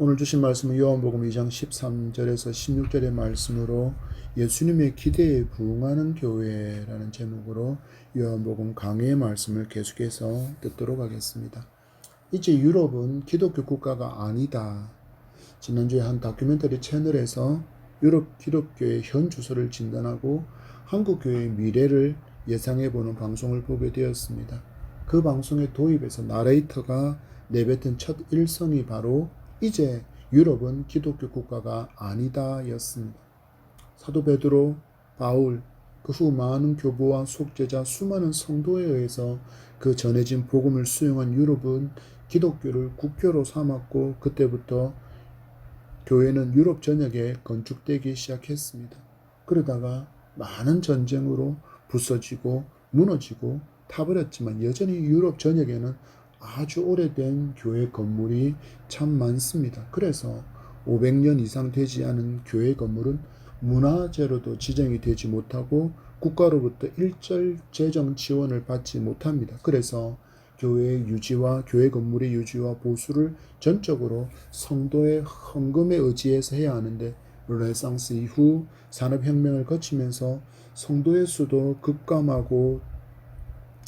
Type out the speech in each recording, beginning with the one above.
오늘 주신 말씀은 요한복음 2장 13절에서 16절의 말씀으로 예수님의 기대에 부응하는 교회라는 제목으로 요한복음 강해의 말씀을 계속해서 듣도록 하겠습니다. 이제 유럽은 기독교 국가가 아니다. 지난주에 한 다큐멘터리 채널에서 유럽 기독교의 현 주소를 진단하고 한국 교회의 미래를 예상해보는 방송을 보게 되었습니다. 그 방송의 도입에서 나레이터가 내뱉은 첫 일성이 바로 이제 유럽은 기독교 국가가 아니다 였습니다. 사도 베드로, 바울, 그 후 많은 교부와 속죄자, 수많은 성도에 의해서 그 전해진 복음을 수용한 유럽은 기독교를 국교로 삼았고 그때부터 교회는 유럽 전역에 건축되기 시작했습니다. 그러다가 많은 전쟁으로 부서지고 무너지고 타버렸지만 여전히 유럽 전역에는 아주 오래된 교회 건물이 참 많습니다. 그래서 500년 이상 되지 않은 교회 건물은 문화재로도 지정이 되지 못하고 국가로부터 일절 재정 지원을 받지 못합니다. 그래서 교회의 유지와 교회 건물의 유지와 보수를 전적으로 성도의 헌금에 의지해서 해야 하는데 르네상스 이후 산업혁명을 거치면서 성도의 수도 급감하고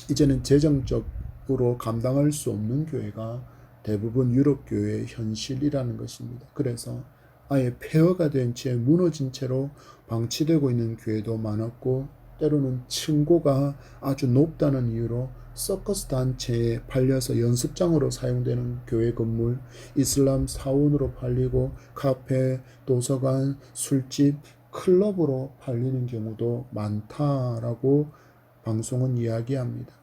이제는 재정적으로 감당할 수 없는 교회가 대부분 유럽 교회의 현실이라는 것입니다. 그래서 아예 폐허가 된 채 무너진 채로 방치되고 있는 교회도 많았고 때로는 층고가 아주 높다는 이유로 서커스 단체에 팔려서 연습장으로 사용되는 교회 건물, 이슬람 사원으로 팔리고 카페, 도서관, 술집, 클럽으로 팔리는 경우도 많다라고 방송은 이야기합니다.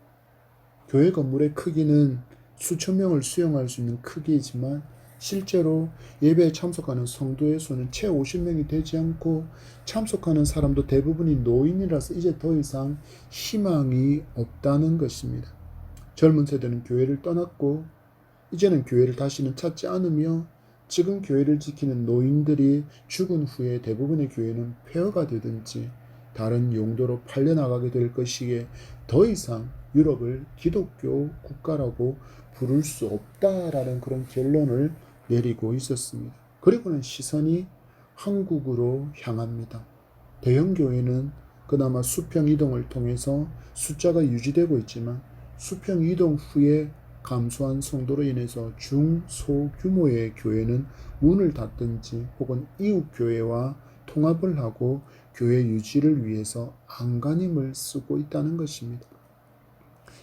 교회 건물의 크기는 수천 명을 수용할 수 있는 크기이지만 실제로 예배에 참석하는 성도의 수는 채 50명이 되지 않고 참석하는 사람도 대부분이 노인이라서 이제 더 이상 희망이 없다는 것입니다. 젊은 세대는 교회를 떠났고 이제는 교회를 다시는 찾지 않으며 지금 교회를 지키는 노인들이 죽은 후에 대부분의 교회는 폐허가 되든지 다른 용도로 팔려나가게 될 것이기에 더 이상 유럽을 기독교 국가라고 부를 수 없다라는 그런 결론을 내리고 있었습니다. 그리고는 시선이 한국으로 향합니다. 대형 교회는 그나마 수평 이동을 통해서 숫자가 유지되고 있지만 수평 이동 후에 감소한 성도로 인해서 중소규모의 교회는 문을 닫든지 혹은 이웃교회와 통합을 하고 교회 유지를 위해서 안간힘을 쓰고 있다는 것입니다.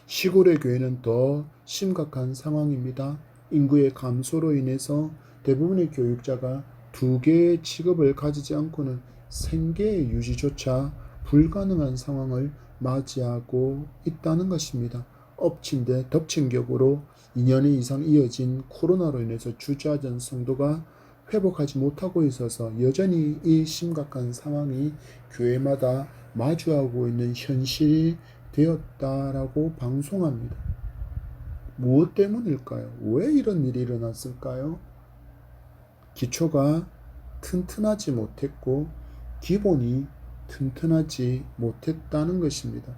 시골의 교회는 더 심각한 상황입니다. 인구의 감소로 인해서 대부분의 교육자가 두 개의 직업을 가지지 않고는 생계의 유지조차 불가능한 상황을 맞이하고 있다는 것입니다. 엎친 데 덮친 격으로 2년 이상 이어진 코로나로 인해서 주저앉은 성도가 회복하지 못하고 있어서 여전히 이 심각한 상황이 교회마다 마주하고 있는 현실이 되었다라고 방송합니다. 무엇 때문일까요? 왜 이런 일이 일어났을까요? 기초가 튼튼하지 못했고 기본이 튼튼하지 못했다는 것입니다.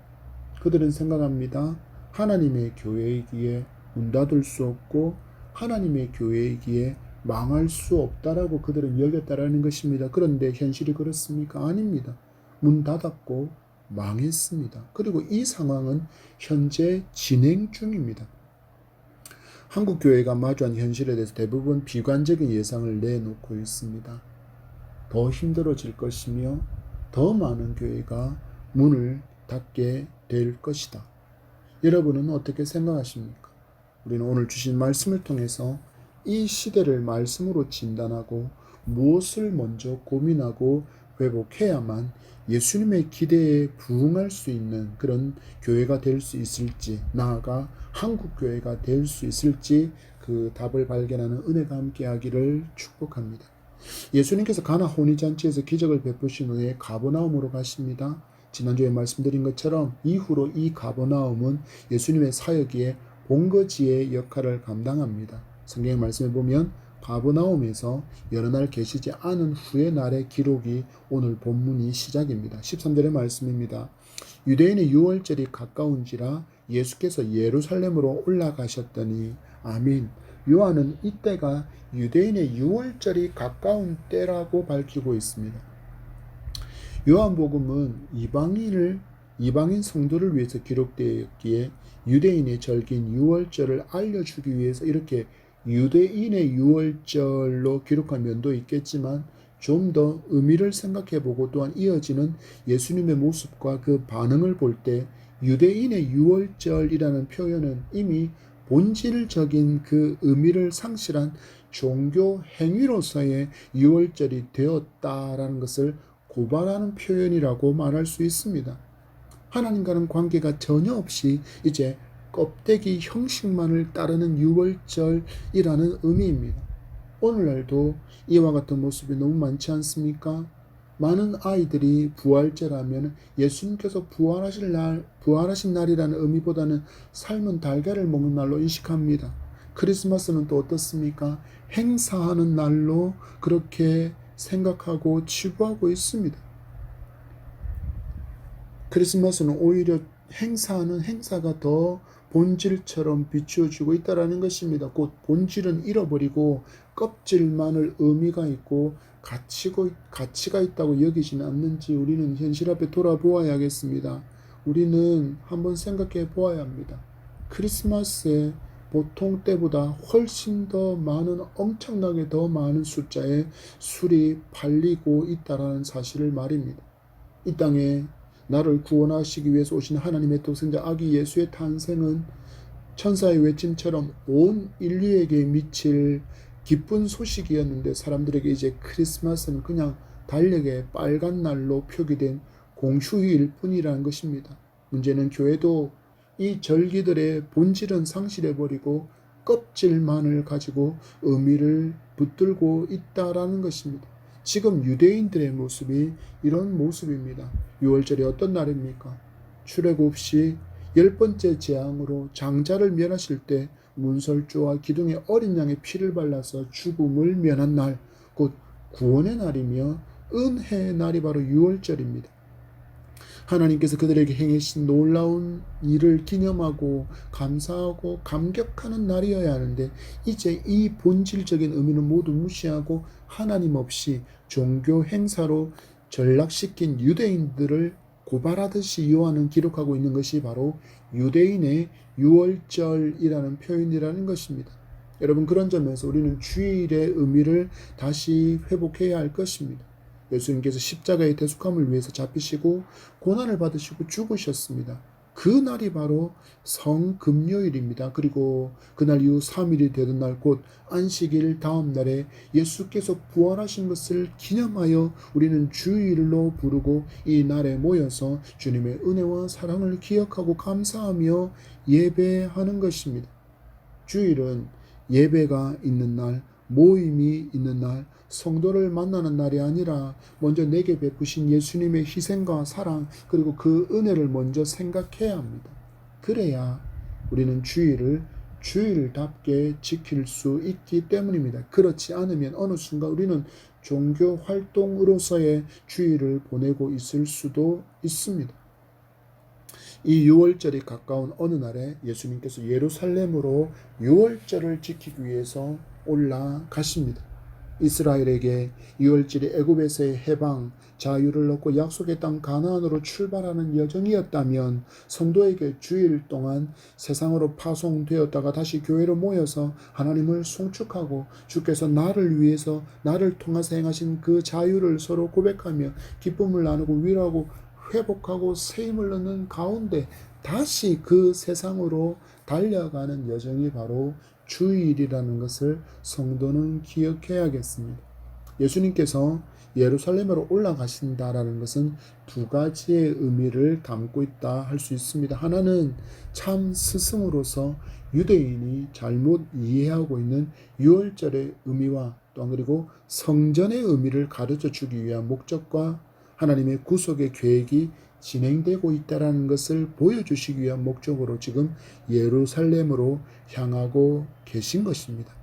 그들은 생각합니다. 하나님의 교회이기에 문 닫을 수 없고 하나님의 교회이기에 망할 수 없다라고 그들은 여겼다라는 것입니다. 그런데 현실이 그렇습니까? 아닙니다. 문 닫았고 망했습니다. 그리고 이 상황은 현재 진행 중입니다. 한국 교회가 마주한 현실에 대해서 대부분 비관적인 예상을 내놓고 있습니다. 더 힘들어질 것이며 더 많은 교회가 문을 닫게 될 것이다. 여러분은 어떻게 생각하십니까? 우리는 오늘 주신 말씀을 통해서 이 시대를 말씀으로 진단하고 무엇을 먼저 고민하고 회복해야만 예수님의 기대에 부응할 수 있는 그런 교회가 될 수 있을지, 나아가 한국 교회가 될 수 있을지 그 답을 발견하는 은혜가 함께하기를 축복합니다. 예수님께서 가나 혼인잔치에서 기적을 베푸신 후에 가버나움으로 가십니다. 지난주에 말씀드린 것처럼 이후로 이 가버나움은 예수님의 사역의 본거지의 역할을 감당합니다. 성경의 말씀에 보면 가버나움에서 여러 날 계시지 않은 후의 날의 기록이 오늘 본문이 시작입니다. 13절의 말씀입니다. 유대인의 유월절이 가까운지라 예수께서 예루살렘으로 올라가셨더니 아멘. 요한은 이때가 유대인의 유월절이 가까운 때라고 밝히고 있습니다. 요한복음은 이방인 성도를 위해서 기록되었기에 유대인의 절기인 유월절을 알려주기 위해서 이렇게 유대인의 유월절로 기록한 면도 있겠지만 좀 더 의미를 생각해보고 또한 이어지는 예수님의 모습과 그 반응을 볼 때 유대인의 유월절이라는 표현은 이미 본질적인 그 의미를 상실한 종교 행위로서의 유월절이 되었다라는 것을 고발하는 표현이라고 말할 수 있습니다. 하나님과는 관계가 전혀 없이 이제 껍데기 형식만을 따르는 유월절이라는 의미입니다. 오늘날도 이와 같은 모습이 너무 많지 않습니까? 많은 아이들이 부활절하면 예수님께서 부활하신 날이라는 의미보다는 삶은 달걀을 먹는 날로 인식합니다. 크리스마스는 또 어떻습니까? 행사하는 날로 그렇게 생각하고 치부하고 있습니다. 크리스마스는 오히려 행사하는 행사가 더 본질처럼 비추어지고 있다는 것입니다. 곧 본질은 잃어버리고 껍질만을 의미가 있고 가치가 있다고 여기지는 않는지 우리는 현실 앞에 돌아보아야겠습니다. 우리는 한번 생각해 보아야 합니다. 크리스마스에 보통 때보다 훨씬 더 많은, 엄청나게 더 많은 숫자의 술이 팔리고 있다는 사실을 말입니다. 이 땅에 나를 구원하시기 위해서 오신 하나님의 독생자 아기 예수의 탄생은 천사의 외침처럼 온 인류에게 미칠 기쁜 소식이었는데 사람들에게 이제 크리스마스는 그냥 달력의 빨간 날로 표기된 공휴일 뿐이라는 것입니다. 문제는 교회도 이 절기들의 본질은 상실해버리고 껍질만을 가지고 의미를 붙들고 있다라는 것입니다. 지금 유대인들의 모습이 이런 모습입니다. 6월절이 어떤 날입니까? 출애굽 시 10번째 재앙으로 장자를 멸하실 때 문설주와 기둥의 어린 양의 피를 발라서 죽음을 면한 날, 곧 구원의 날이며 은혜의 날이 바로 6월절입니다. 하나님께서 그들에게 행하신 놀라운 일을 기념하고 감사하고 감격하는 날이어야 하는데 이제 이 본질적인 의미는 모두 무시하고 하나님 없이 종교 행사로 전락시킨 유대인들을 고발하듯이 요한은 기록하고 있는 것이 바로 유대인의 유월절이라는 표현이라는 것입니다. 여러분, 그런 점에서 우리는 주일의 의미를 다시 회복해야 할 것입니다. 예수님께서 십자가의 대속함을 위해서 잡히시고 고난을 받으시고 죽으셨습니다. 그 날이 바로 성금요일입니다. 그리고 그날 이후 3일이 되던 날 곧 안식일 다음 날에 예수께서 부활하신 것을 기념하여 우리는 주일로 부르고 이 날에 모여서 주님의 은혜와 사랑을 기억하고 감사하며 예배하는 것입니다. 주일은 예배가 있는 날, 모임이 있는 날, 성도를 만나는 날이 아니라 먼저 내게 베푸신 예수님의 희생과 사랑 그리고 그 은혜를 먼저 생각해야 합니다. 그래야 우리는 주일을 주일답게 지킬 수 있기 때문입니다. 그렇지 않으면 어느 순간 우리는 종교 활동으로서의 주일을 보내고 있을 수도 있습니다. 이 6월절이 가까운 어느 날에 예수님께서 예루살렘으로 6월절을 지키기 위해서 올라가십니다. 이스라엘에게 6월절이 애굽에서의 해방, 자유를 얻고 약속의 땅 가나안으로 출발하는 여정이었다면 성도에게 주일 동안 세상으로 파송되었다가 다시 교회로 모여서 하나님을 송축하고 주께서 나를 위해서 나를 통해서 행하신 그 자유를 서로 고백하며 기쁨을 나누고 위로하고 회복하고 새 힘을 얻는 가운데 다시 그 세상으로 달려가는 여정이 바로 주일이라는 것을 성도는 기억해야겠습니다. 예수님께서 예루살렘으로 올라가신다라는 것은 두 가지의 의미를 담고 있다 할 수 있습니다. 하나는 참 스승으로서 유대인이 잘못 이해하고 있는 유월절의 의미와 또한 그리고 성전의 의미를 가르쳐 주기 위한 목적과 하나님의 구속의 계획이 진행되고 있다는 것을 보여주시기 위한 목적으로 지금 예루살렘으로 향하고 계신 것입니다.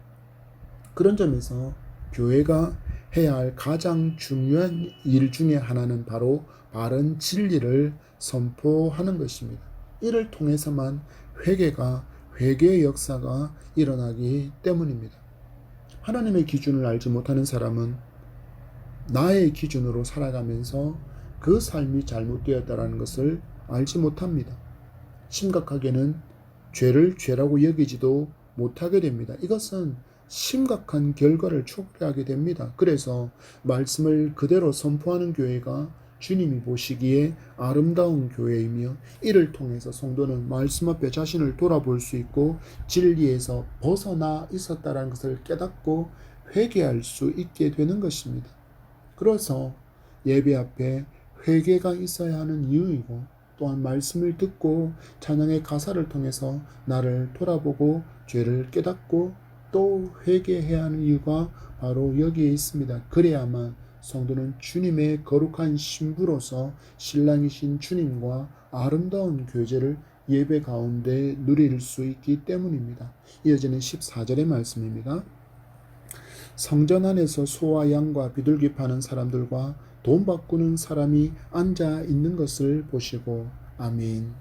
그런 점에서 교회가 해야 할 가장 중요한 일 중에 하나는 바로 바른 진리를 선포하는 것입니다. 이를 통해서만 회개가 회개의 역사가 일어나기 때문입니다. 하나님의 기준을 알지 못하는 사람은 나의 기준으로 살아가면서 그 삶이 잘못되었다는 것을 알지 못합니다. 심각하게는 죄를 죄라고 여기지도 못하게 됩니다. 이것은 심각한 결과를 초래하게 됩니다. 그래서 말씀을 그대로 선포하는 교회가 주님이 보시기에 아름다운 교회이며, 이를 통해서 성도는 말씀 앞에 자신을 돌아볼 수 있고 진리에서 벗어나 있었다는 것을 깨닫고 회개할 수 있게 되는 것입니다. 그래서 예배 앞에 회개가 있어야 하는 이유이고, 또한 말씀을 듣고 찬양의 가사를 통해서 나를 돌아보고 죄를 깨닫고 또 회개해야 하는 이유가 바로 여기에 있습니다. 그래야만 성도는 주님의 거룩한 신부로서 신랑이신 주님과 아름다운 교제를 예배 가운데 누릴 수 있기 때문입니다. 이어지는 14절의 말씀입니다. 성전 안에서 소와 양과 비둘기 파는 사람들과 돈 바꾸는 사람이 앉아 있는 것을 보시고 아멘.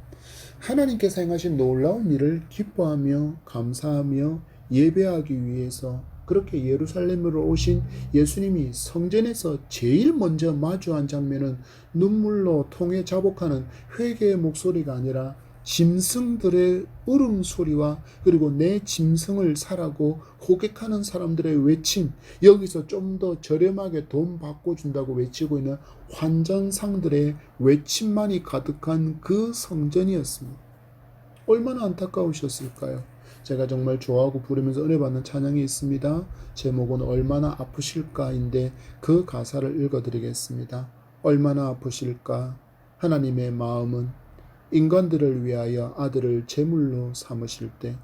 하나님께서 행하신 놀라운 일을 기뻐하며 감사하며 예배하기 위해서 그렇게 예루살렘으로 오신 예수님이 성전에서 제일 먼저 마주한 장면은 눈물로 통해 자복하는 회개의 목소리가 아니라 짐승들의 울음소리와, 그리고 내 짐승을 사라고 호객하는 사람들의 외침, 여기서 좀 더 저렴하게 돈 바꿔준다고 외치고 있는 환전상들의 외침만이 가득한 그 성전이었습니다. 얼마나 안타까우셨을까요? 제가 정말 좋아하고 부르면서 은혜 받는 찬양이 있습니다. 제목은 얼마나 아프실까인데 그 가사를 읽어드리겠습니다. 얼마나 아프실까? 하나님의 마음은 인간들을 위하여 아들을 제물로 삼으실 때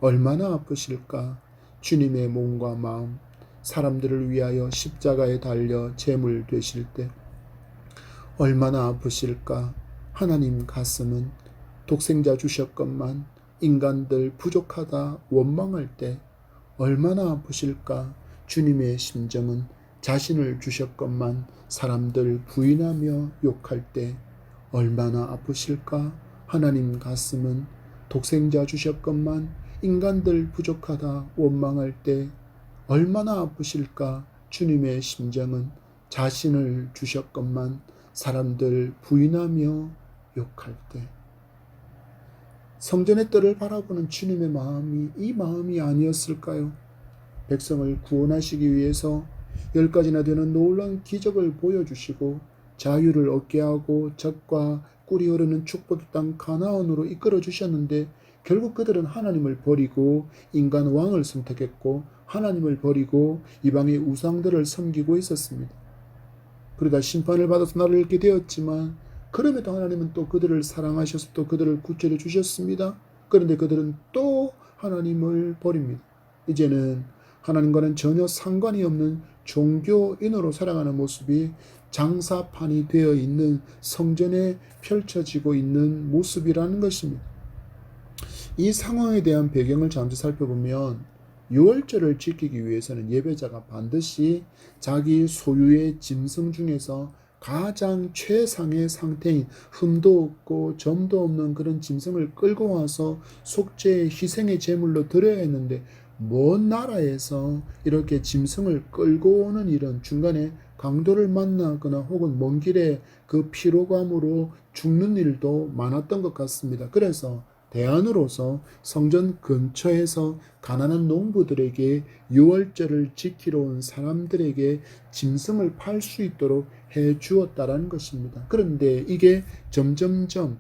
얼마나 아프실까? 주님의 몸과 마음, 사람들을 위하여 십자가에 달려 제물 되실 때 얼마나 아프실까? 하나님 가슴은 독생자 주셨건만 인간들 부족하다 원망할 때 얼마나 아프실까? 주님의 심정은 자신을 주셨건만 사람들 부인하며 욕할 때 얼마나 아프실까? 하나님 가슴은 독생자 주셨건만 인간들 부족하다 원망할 때 얼마나 아프실까? 주님의 심정은 자신을 주셨건만 사람들 부인하며 욕할 때. 성전의 뜰을 바라보는 주님의 마음이 이 마음이 아니었을까요? 백성을 구원하시기 위해서 10가지나 되는 놀라운 기적을 보여주시고 자유를 얻게 하고 젖과 꿀이 흐르는 축복의 땅 가나안으로 이끌어 주셨는데, 결국 그들은 하나님을 버리고 인간 왕을 선택했고 하나님을 버리고 이방의 우상들을 섬기고 있었습니다. 그러다 심판을 받아서 나를 잃게 되었지만, 그럼에도 하나님은 또 그들을 사랑하셔서 또 그들을 구출해 주셨습니다. 그런데 그들은 또 하나님을 버립니다. 이제는 하나님과는 전혀 상관이 없는 종교인으로 살아가는 모습이 장사판이 되어 있는 성전에 펼쳐지고 있는 모습이라는 것입니다. 이 상황에 대한 배경을 잠시 살펴보면, 유월절을 지키기 위해서는 예배자가 반드시 자기 소유의 짐승 중에서 가장 최상의 상태인 흠도 없고 점도 없는 그런 짐승을 끌고 와서 속죄의 희생의 제물로 드려야 했는데, 먼 나라에서 이렇게 짐승을 끌고 오는 일은 중간에 강도를 만나거나 혹은 먼 길에 그 피로감으로 죽는 일도 많았던 것 같습니다. 그래서 대안으로서 성전 근처에서 가난한 농부들에게 유월절을 지키러 온 사람들에게 짐승을 팔 수 있도록 해 주었다라는 것입니다. 그런데 이게 점점점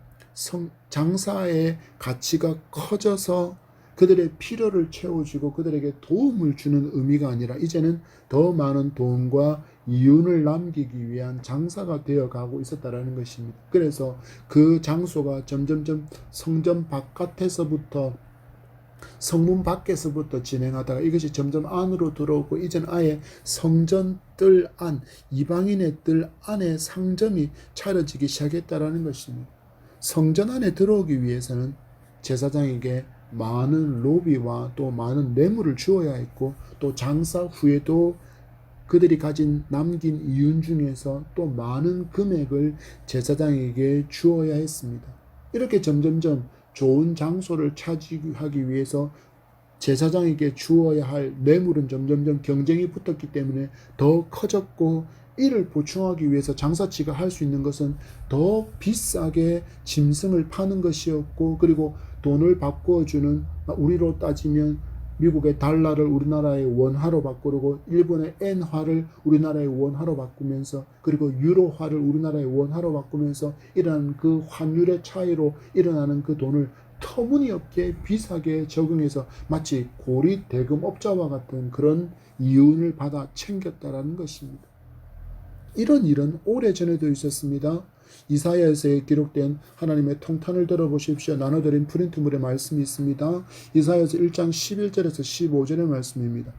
장사의 가치가 커져서 그들의 필요를 채워주고 그들에게 도움을 주는 의미가 아니라 이제는 더 많은 돈과 이윤을 남기기 위한 장사가 되어가고 있었다라는 것입니다. 그래서 그 장소가 점점점 성전 바깥에서부터, 성문 밖에서부터 진행하다가 이것이 점점 안으로 들어오고, 이제는 아예 성전 뜰 안, 이방인의 뜰 안에 상점이 차려지기 시작했다라는 것입니다. 성전 안에 들어오기 위해서는 제사장에게 많은 로비와 또 많은 뇌물을 주어야 했고, 또 장사 후에도 그들이 가진 남긴 이윤 중에서 또 많은 금액을 제사장에게 주어야 했습니다. 이렇게 점점점 좋은 장소를 차지하기 위해서 제사장에게 주어야 할 뇌물은 점점점 경쟁이 붙었기 때문에 더 커졌고, 이를 보충하기 위해서 장사치가 할 수 있는 것은 더 비싸게 짐승을 파는 것이었고, 그리고 돈을 바꿔주는, 우리로 따지면 미국의 달러를 우리나라의 원화로 바꾸고, 일본의 엔화를 우리나라의 원화로 바꾸면서, 그리고 유로화를 우리나라의 원화로 바꾸면서 일어나는 그 환율의 차이로 일어나는 그 돈을 터무니없게 비싸게 적용해서 마치 고리 대금업자와 같은 그런 이윤을 받아 챙겼다라는 것입니다. 이런 일은 오래전에도 있었습니다. 이사야서에 기록된 하나님의 통탄을 들어보십시오. 나눠드린 프린트물의 말씀이 있습니다. 이사야서 1장 11절에서 15절의 말씀입니다.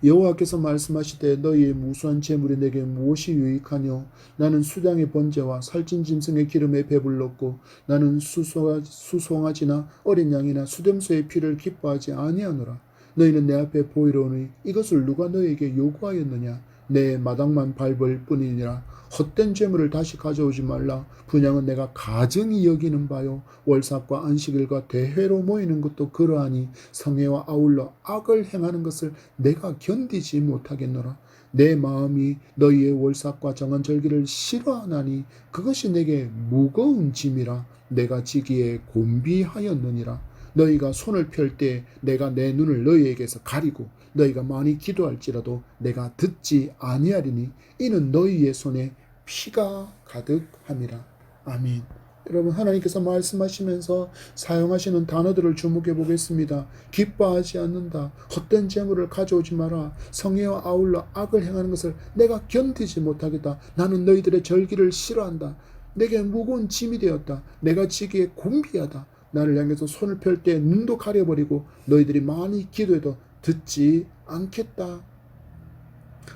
여호와께서 말씀하시되 너희의 무수한 재물이 내게 무엇이 유익하뇨? 나는 수장의 번제와 살찐 짐승의 기름에 배불렀고, 나는 수송아지나 어린 양이나 수렴소의 피를 기뻐하지 아니하노라. 너희는 내 앞에 보이러 오니 이것을 누가 너희에게 요구하였느냐? 내 마당만 밟을 뿐이니라. 헛된 재물을 다시 가져오지 말라. 분향은 내가 가증히 여기는 바요. 월삭과 안식일과 대회로 모이는 것도 그러하니 성회와 아울러 악을 행하는 것을 내가 견디지 못하겠노라. 내 마음이 너희의 월삭과 정한 절기를 싫어하나니 그것이 내게 무거운 짐이라. 내가 지기에 곤비하였느니라. 너희가 손을 펼 때 내가 내 눈을 너희에게서 가리고 너희가 많이 기도할지라도 내가 듣지 아니하리니 이는 너희의 손에 피가 가득함이라. 아멘. 여러분, 하나님께서 말씀하시면서 사용하시는 단어들을 주목해 보겠습니다. 기뻐하지 않는다. 헛된 재물을 가져오지 마라. 성회와 아울러 악을 행하는 것을 내가 견디지 못하겠다. 나는 너희들의 절기를 싫어한다. 내게 무거운 짐이 되었다. 내가 지기에 곤비하다. 나를 향해서 손을 펼 때 눈도 가려버리고 너희들이 많이 기도해도 듣지 않겠다.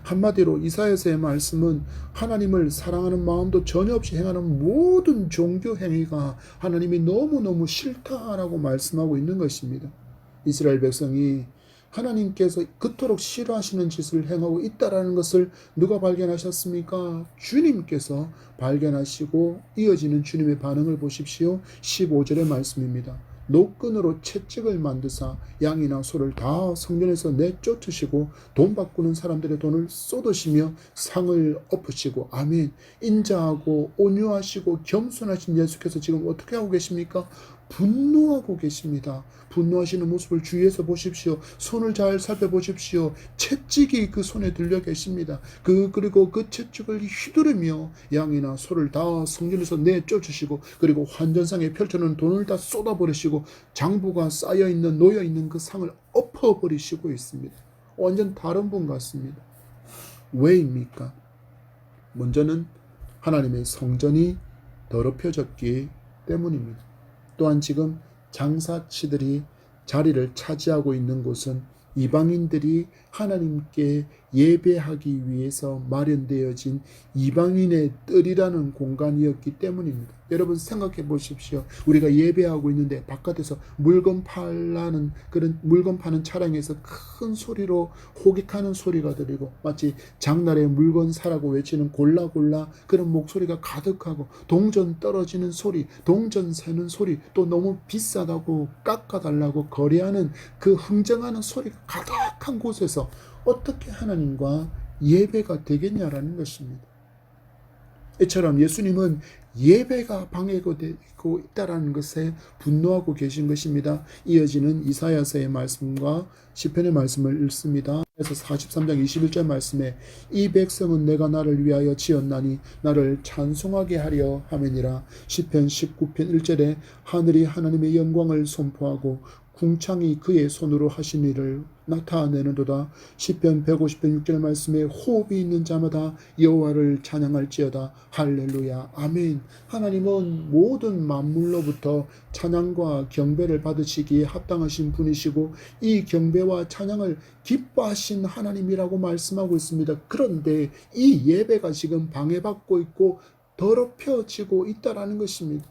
한마디로 이사야서의 말씀은 하나님을 사랑하는 마음도 전혀 없이 행하는 모든 종교 행위가 하나님이 너무너무 싫다라고 말씀하고 있는 것입니다. 이스라엘 백성이 하나님께서 그토록 싫어하시는 짓을 행하고 있다라는 것을 누가 발견하셨습니까? 주님께서 발견하시고 이어지는 주님의 반응을 보십시오. 15절의 말씀입니다. 노끈으로 채찍을 만드사 양이나 소를 다 성전에서 내쫓으시고 돈 바꾸는 사람들의 돈을 쏟으시며 상을 엎으시고, 아멘. 인자하고 온유하시고 겸손하신 예수께서 지금 어떻게 하고 계십니까? 분노하고 계십니다. 분노하시는 모습을 주위에서 보십시오. 손을 잘 살펴보십시오. 채찍이 그 손에 들려 계십니다. 그리고 그 채찍을 휘두르며 양이나 소를 다 성전에서 내쫓으시고, 그리고 환전상에 펼쳐놓은 돈을 다 쏟아버리시고 장부가 쌓여있는 놓여있는 그 상을 엎어버리시고 있습니다. 완전 다른 분 같습니다. 왜입니까? 먼저는 하나님의 성전이 더럽혀졌기 때문입니다. 또한 지금 장사치들이 자리를 차지하고 있는 곳은 이방인들이 하나님께 예배하기 위해서 마련되어진 이방인의 뜰이라는 공간이었기 때문입니다. 여러분 생각해 보십시오. 우리가 예배하고 있는데 바깥에서 물건 파는 그런 물건 파는 차량에서 큰 소리로 호객하는 소리가 들리고, 마치 장날에 물건 사라고 외치는 골라골라 그런 목소리가 가득하고, 동전 떨어지는 소리, 동전 세는 소리, 또 너무 비싸다고 깎아달라고 거래하는 그 흥정하는 소리가 가득한 곳에서 어떻게 하나님과 예배가 되겠냐라는 것입니다. 이처럼 예수님은 예배가 방해되고 있다라는 것에 분노하고 계신 것입니다. 이어지는 이사야서의 말씀과 시편의 말씀을 읽습니다. 그래서 43장 21절 말씀에 이 백성은 내가 나를 위하여 지었나니 나를 찬송하게 하려 함이니라. 시편 19편 1절에 하늘이 하나님의 영광을 선포하고 궁창이 그의 손으로 하신 일을 나타내는도다. 시편 150편 6절 말씀에 호흡이 있는 자마다 여호와를 찬양할지어다. 할렐루야. 아멘. 하나님은 모든 만물로부터 찬양과 경배를 받으시기에 합당하신 분이시고 이 경배와 찬양을 기뻐하신 하나님이라고 말씀하고 있습니다. 그런데 이 예배가 지금 방해받고 있고 더럽혀지고 있다라는 것입니다.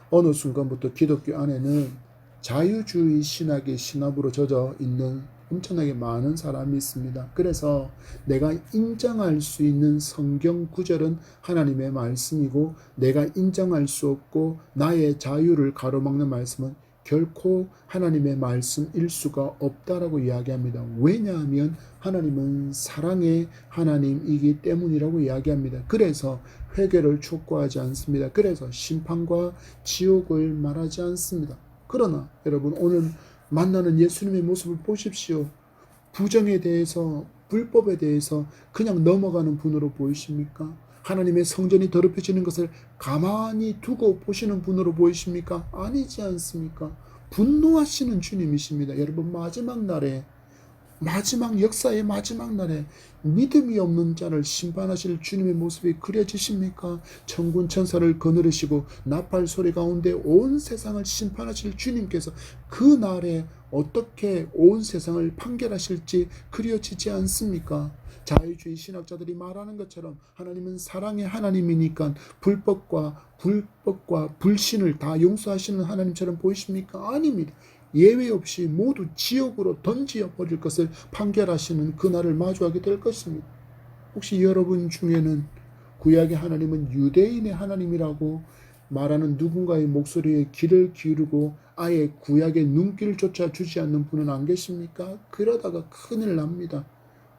어느 순간부터 기독교 안에는 자유주의 신학의 신압으로 젖어 있는 엄청나게 많은 사람이 있습니다. 그래서 내가 인정할 수 있는 성경 구절은 하나님의 말씀이고, 내가 인정할 수 없고 나의 자유를 가로막는 말씀은 결코 하나님의 말씀일 수가 없다라고 이야기합니다. 왜냐하면 하나님은 사랑의 하나님이기 때문이라고 이야기합니다. 그래서 회개를 촉구하지 않습니다. 그래서 심판과 지옥을 말하지 않습니다. 그러나 여러분, 오늘 만나는 예수님의 모습을 보십시오. 부정에 대해서, 불법에 대해서 그냥 넘어가는 분으로 보이십니까? 하나님의 성전이 더럽혀지는 것을 가만히 두고 보시는 분으로 보이십니까? 아니지 않습니까? 분노하시는 주님이십니다. 여러분, 마지막 역사의 마지막 날에 믿음이 없는 자를 심판하실 주님의 모습이 그려지십니까? 천군 천사를 거느리시고 나팔 소리 가운데 온 세상을 심판하실 주님께서 그 날에 어떻게 온 세상을 판결하실지 그려지지 않습니까? 자유주의 신학자들이 말하는 것처럼 하나님은 사랑의 하나님이니까 불법과 불신을 다 용서하시는 하나님처럼 보이십니까? 아닙니다. 예외 없이 모두 지옥으로 던져 버릴 것을 판결하시는 그날을 마주하게 될 것입니다. 혹시 여러분 중에는 구약의 하나님은 유대인의 하나님이라고 말하는 누군가의 목소리에 귀를 기울이고 아예 구약의 눈길조차 주지 않는 분은 안 계십니까? 그러다가 큰일 납니다.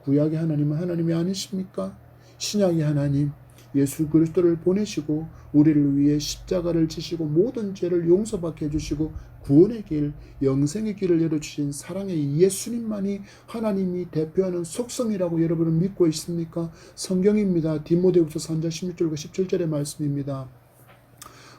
구약의 하나님은 하나님이 아니십니까? 신약의 하나님, 예수 그리스도를 보내시고 우리를 위해 십자가를 지시고 모든 죄를 용서받게 해주시고 구원의 길, 영생의 길을 열어주신 사랑의 예수님만이 하나님이 대표하는 속성이라고 여러분은 믿고 있습니까? 성경입니다. 디모데후서 3장 16절과 17절의 말씀입니다.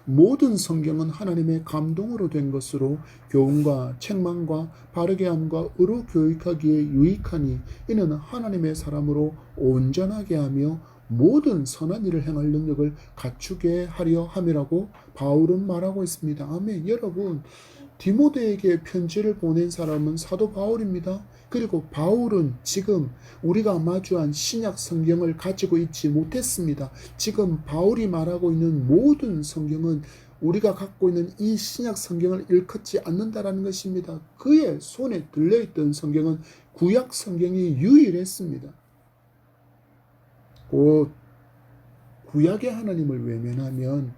모든 성경은 하나님의 감동으로 된 것으로 교훈과 책망과 바르게 함과 의로 교육하기에 유익하니 이는 하나님의 사람으로 온전하게 하며 모든 선한 일을 행할 능력을 갖추게 하려 함이라고 바울은 말하고 있습니다. 아멘. 여러분, 디모데에게 편지를 보낸 사람은 사도 바울입니다. 그리고 바울은 지금 우리가 마주한 신약 성경을 가지고 있지 못했습니다. 지금 바울이 말하고 있는 모든 성경은 우리가 갖고 있는 이 신약 성경을 일컫지 않는다라는 것입니다. 그의 손에 들려있던 성경은 구약 성경이 유일했습니다. 곧 구약의 하나님을 외면하면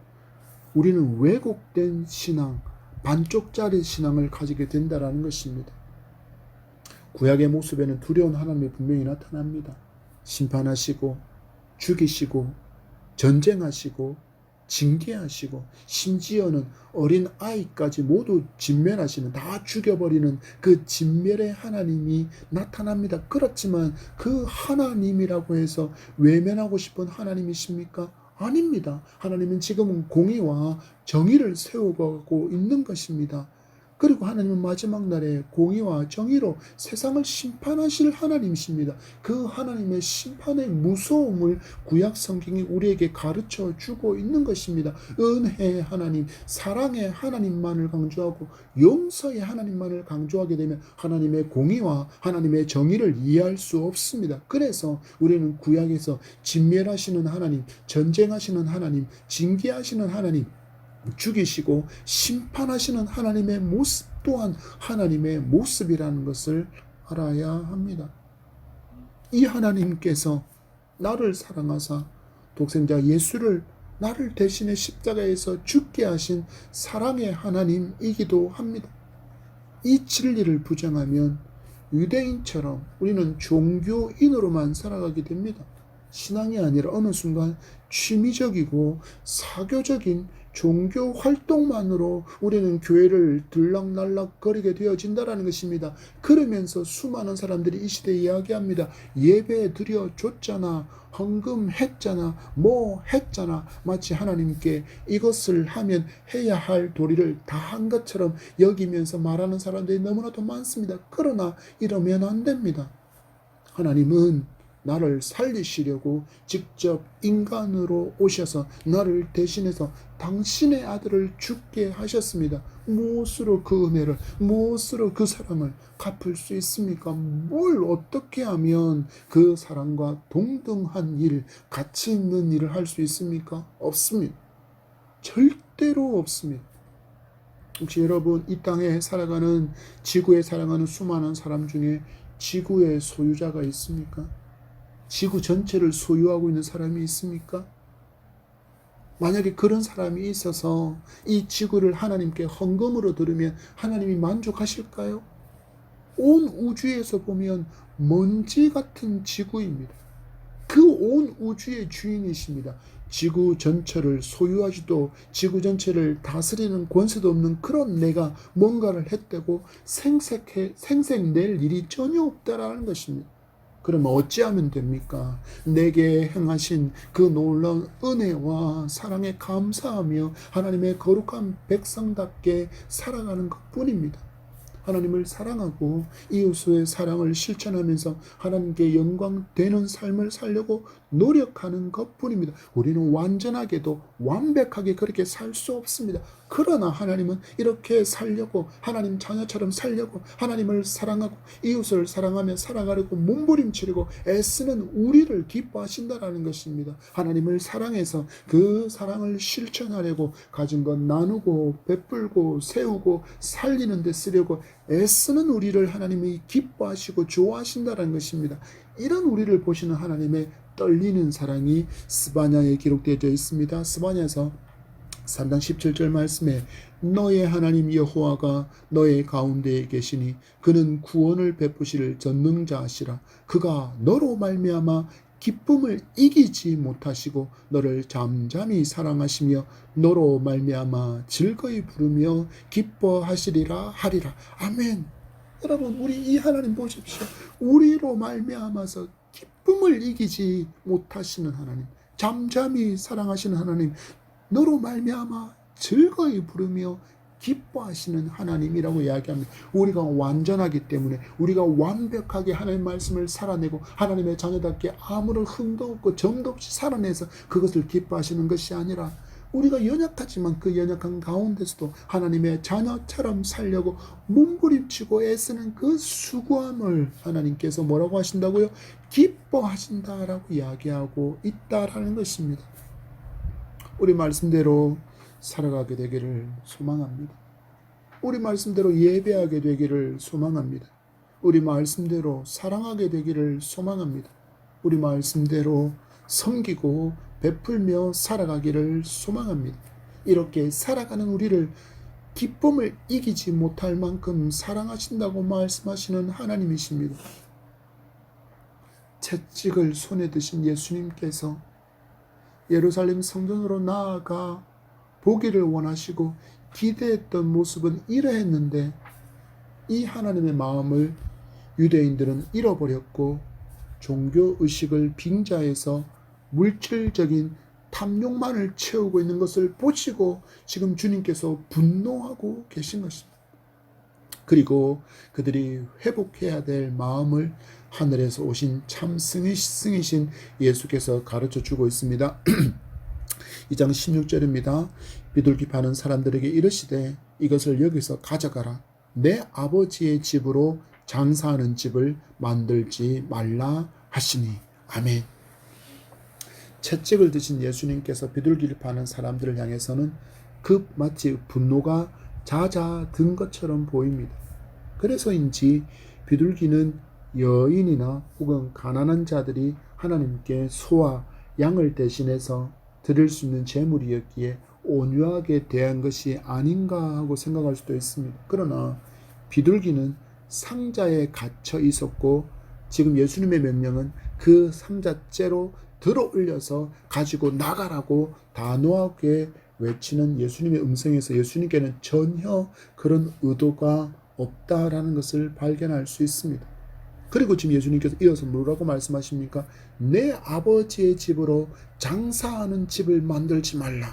우리는 왜곡된 신앙, 반쪽짜리 신앙을 가지게 된다라는 것입니다. 구약의 모습에는 두려운 하나님이 분명히 나타납니다. 심판하시고 죽이시고 전쟁하시고 징계하시고 심지어는 어린 아이까지 모두 진멸하시는, 다 죽여버리는 그 진멸의 하나님이 나타납니다. 그렇지만 그 하나님이라고 해서 외면하고 싶은 하나님이십니까? 아닙니다. 하나님은 지금은 공의와 정의를 세우고 있는 것입니다. 그리고 하나님은 마지막 날에 공의와 정의로 세상을 심판하실 하나님이십니다. 그 하나님의 심판의 무서움을 구약 성경이 우리에게 가르쳐 주고 있는 것입니다. 은혜의 하나님, 사랑의 하나님만을 강조하고 용서의 하나님만을 강조하게 되면 하나님의 공의와 하나님의 정의를 이해할 수 없습니다. 그래서 우리는 구약에서 진멸하시는 하나님, 전쟁하시는 하나님, 징계하시는 하나님, 죽이시고 심판하시는 하나님의 모습 또한 하나님의 모습이라는 것을 알아야 합니다. 이 하나님께서 나를 사랑하사 독생자 예수를 나를 대신해 십자가에서 죽게 하신 사랑의 하나님이기도 합니다. 이 진리를 부정하면 유대인처럼 우리는 종교인으로만 살아가게 됩니다. 신앙이 아니라 어느 순간 취미적이고 사교적인 종교 활동만으로 우리는 교회를 들락날락거리게 되어진다라는 것입니다. 그러면서 수많은 사람들이 이 시대에 이야기합니다. 예배 드려줬잖아, 헌금했잖아, 뭐 했잖아. 마치 하나님께 이것을 하면 해야 할 도리를 다 한 것처럼 여기면서 말하는 사람들이 너무나도 많습니다. 그러나 이러면 안 됩니다. 하나님은 나를 살리시려고 직접 인간으로 오셔서 나를 대신해서 당신의 아들을 죽게 하셨습니다. 무엇으로 그 은혜를, 무엇으로 그 사랑을 갚을 수 있습니까? 뭘 어떻게 하면 그 사랑과 동등한 일, 가치 있는 일을 할 수 있습니까? 없습니다. 절대로 없습니다. 혹시 여러분 이 땅에 살아가는, 지구에 살아가는 수많은 사람 중에 지구의 소유자가 있습니까? 지구 전체를 소유하고 있는 사람이 있습니까? 만약에 그런 사람이 있어서 이 지구를 하나님께 헌금으로 드리면 하나님이 만족하실까요? 온 우주에서 보면 먼지 같은 지구입니다. 그 온 우주의 주인이십니다. 지구 전체를 소유하지도, 지구 전체를 다스리는 권세도 없는 그런 내가 뭔가를 했다고 생색낼 일이 전혀 없다라는 것입니다. 그러면 어찌하면 됩니까? 내게 행하신 그 놀라운 은혜와 사랑에 감사하며 하나님의 거룩한 백성답게 살아가는 것뿐입니다. 하나님을 사랑하고 이웃의 사랑을 실천하면서 하나님께 영광 되는 삶을 살려고 노력하는 것뿐입니다. 우리는 완전하게도 완벽하게 그렇게 살 수 없습니다. 그러나 하나님은 이렇게 살려고, 하나님 자녀처럼 살려고, 하나님을 사랑하고 이웃을 사랑하며 살아가려고 몸부림치려고 애쓰는 우리를 기뻐하신다라는 것입니다. 하나님을 사랑해서 그 사랑을 실천하려고 가진 것 나누고 베풀고 세우고 살리는 데 쓰려고 애쓰는 우리를 하나님이 기뻐하시고 좋아하신다는 것입니다. 이런 우리를 보시는 하나님의 떨리는 사랑이 스바냐에 기록되어 있습니다. 스바냐에서 3장 17절 말씀에 너의 하나님 여호와가 너의 가운데에 계시니 그는 구원을 베푸실 전능자시라. 그가 너로 말미암아 기쁨을 이기지 못하시고 너를 잠잠히 사랑하시며 너로 말미암아 즐거이 부르며 기뻐하시리라 하리라. 아멘. 여러분, 우리 이 하나님 보십시오. 우리로 말미암아서 기쁨을 이기지 못하시는 하나님, 잠잠히 사랑하시는 하나님, 너로 말미암아 즐거이 부르며 기뻐하시는 하나님이라고 이야기합니다. 우리가 완전하기 때문에, 우리가 완벽하게 하나님의 말씀을 살아내고 하나님의 자녀답게 아무런 흠도 없고 점도 없이 살아내서 그것을 기뻐하시는 것이 아니라, 우리가 연약하지만 그 연약한 가운데서도 하나님의 자녀처럼 살려고 몸부림치고 애쓰는 그 수고함을 하나님께서 뭐라고 하신다고요? 기뻐하신다라고 이야기하고 있다라는 것입니다. 우리 말씀대로 살아가게 되기를 소망합니다. 우리 말씀대로 예배하게 되기를 소망합니다. 우리 말씀대로 사랑하게 되기를 소망합니다. 우리 말씀대로 섬기고 베풀며 살아가기를 소망합니다. 이렇게 살아가는 우리를 기쁨을 이기지 못할 만큼 사랑하신다고 말씀하시는 하나님이십니다. 채찍을 손에 드신 예수님께서 예루살렘 성전으로 나아가 보기를 원하시고 기대했던 모습은 이러했는데, 이 하나님의 마음을 유대인들은 잃어버렸고 종교의식을 빙자해서 물질적인 탐욕만을 채우고 있는 것을 보시고 지금 주님께서 분노하고 계신 것입니다. 그리고 그들이 회복해야 될 마음을 하늘에서 오신 참 승이신 예수께서 가르쳐 주고 있습니다. 2장 16절입니다. 비둘기 파는 사람들에게 이르시되 이것을 여기서 가져가라. 내 아버지의 집으로 장사하는 집을 만들지 말라 하시니. 아멘. 채찍을 드신 예수님께서 비둘기를 파는 사람들을 향해서는 마치 분노가 잦아든 것처럼 보입니다. 그래서인지 비둘기는 여인이나 혹은 가난한 자들이 하나님께 소와 양을 대신해서 드릴 수 있는 재물이었기에 온유하게 대한 것이 아닌가 하고 생각할 수도 있습니다. 그러나 비둘기는 상자에 갇혀 있었고 지금 예수님의 명령은 그 상자째로 들어 올려서 가지고 나가라고 단호하게 외치는 예수님의 음성에서 예수님께는 전혀 그런 의도가 없다라는 것을 발견할 수 있습니다. 그리고 지금 예수님께서 이어서 뭐라고 말씀하십니까? 내 아버지의 집으로 장사하는 집을 만들지 말라.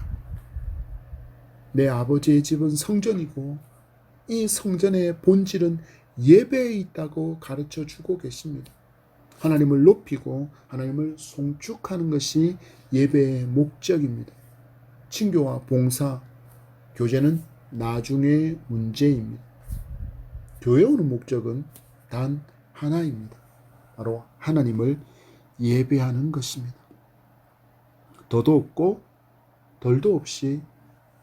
내 아버지의 집은 성전이고 이 성전의 본질은 예배에 있다고 가르쳐 주고 계십니다. 하나님을 높이고 하나님을 송축하는 것이 예배의 목적입니다. 친교와 봉사, 교제는 나중의 문제입니다. 교회 오는 목적은 단 하나입니다. 바로 하나님을 예배하는 것입니다. 더도 없고 덜도 없이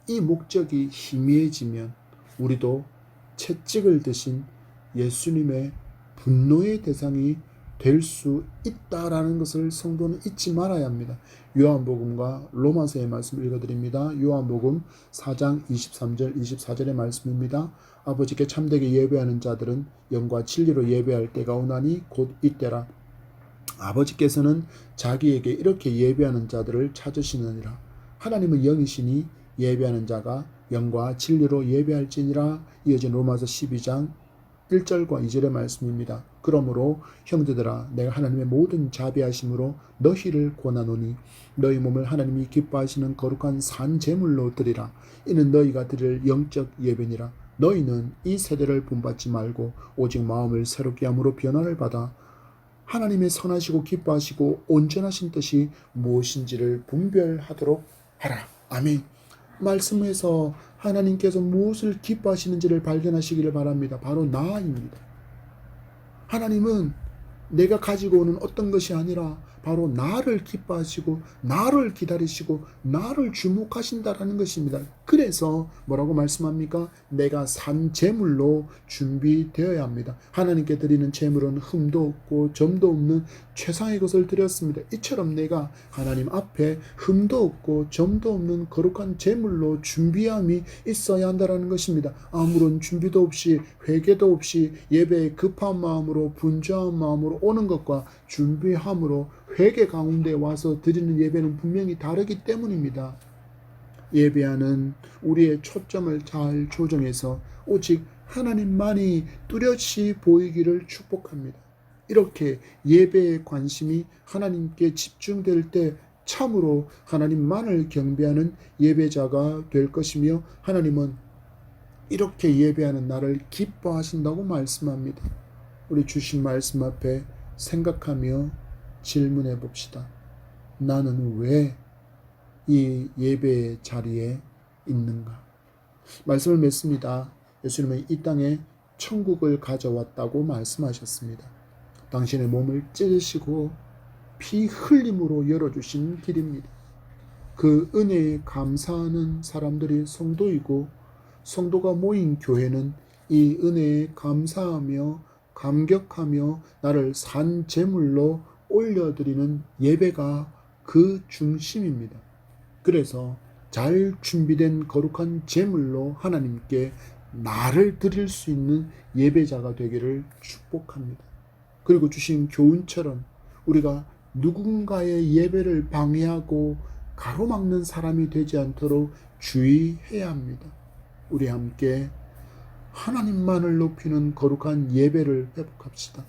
이 목적이 희미해지면 우리도 채찍을 드신 예수님의 분노의 대상이 될 수 있다라는 것을 성도는 잊지 말아야 합니다. 요한복음과 로마서의 말씀을 읽어드립니다. 요한복음 4장 23절 24절의 말씀입니다. 아버지께 참되게 예배하는 자들은 영과 진리로 예배할 때가 오나니 곧 이때라. 아버지께서는 자기에게 이렇게 예배하는 자들을 찾으시느니라. 하나님은 영이시니 예배하는 자가 영과 진리로 예배할지니라. 이어진 로마서 12장 1절과 2절의 말씀입니다. 그러므로 형제들아 내가 하나님의 모든 자비하심으로 너희를 권하노니 너희 몸을 하나님이 기뻐하시는 거룩한 산 제물로 드리라. 이는 너희가 드릴 영적 예배니라. 너희는 이 세대를 본받지 말고 오직 마음을 새롭게 함으로 변화를 받아 하나님의 선하시고 기뻐하시고 온전하신 뜻이 무엇인지를 분별하도록 하라. 아멘. 말씀에서 하나님께서 무엇을 기뻐하시는지를 발견하시기를 바랍니다. 바로 나입니다. 하나님은 내가 가지고 오는 어떤 것이 아니라 바로 나를 기뻐하시고 나를 기다리시고 나를 주목하신다라는 것입니다. 그래서 뭐라고 말씀합니까? 내가 산 제물로 준비되어야 합니다. 하나님께 드리는 제물은 흠도 없고 점도 없는 최상의 것을 드렸습니다. 이처럼 내가 하나님 앞에 흠도 없고 점도 없는 거룩한 제물로 준비함이 있어야 한다는 것입니다. 아무런 준비도 없이 회개도 없이 예배에 급한 마음으로 분주한 마음으로 오는 것과 준비함으로 회개 가운데 와서 드리는 예배는 분명히 다르기 때문입니다. 예배하는 우리의 초점을 잘 조정해서 오직 하나님만이 뚜렷이 보이기를 축복합니다. 이렇게 예배의 관심이 하나님께 집중될 때 참으로 하나님만을 경배하는 예배자가 될 것이며 하나님은 이렇게 예배하는 나를 기뻐하신다고 말씀합니다. 우리 주신 말씀 앞에 생각하며 질문해 봅시다. 나는 왜 이 예배의 자리에 있는가? 말씀을 맺습니다. 예수님은 이 땅에 천국을 가져왔다고 말씀하셨습니다. 당신의 몸을 찢으시고 피 흘림으로 열어주신 길입니다. 그 은혜에 감사하는 사람들이 성도이고 성도가 모인 교회는 이 은혜에 감사하며 감격하며 나를 산 제물로 올려드리는 예배가 그 중심입니다. 그래서 잘 준비된 거룩한 제물로 하나님께 나를 드릴 수 있는 예배자가 되기를 축복합니다. 그리고 주신 교훈처럼 우리가 누군가의 예배를 방해하고 가로막는 사람이 되지 않도록 주의해야 합니다. 우리 함께 하나님만을 높이는 거룩한 예배를 회복합시다.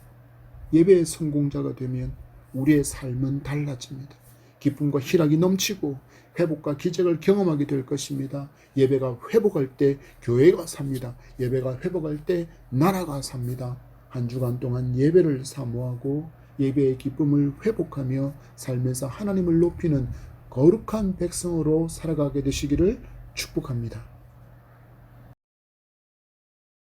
예배의 성공자가 되면 우리의 삶은 달라집니다. 기쁨과 희락이 넘치고 회복과 기적을 경험하게 될 것입니다. 예배가 회복할 때 교회가 삽니다. 예배가 회복할 때 나라가 삽니다. 한 주간 동안 예배를 사모하고 예배의 기쁨을 회복하며 삶에서 하나님을 높이는 거룩한 백성으로 살아가게 되시기를 축복합니다.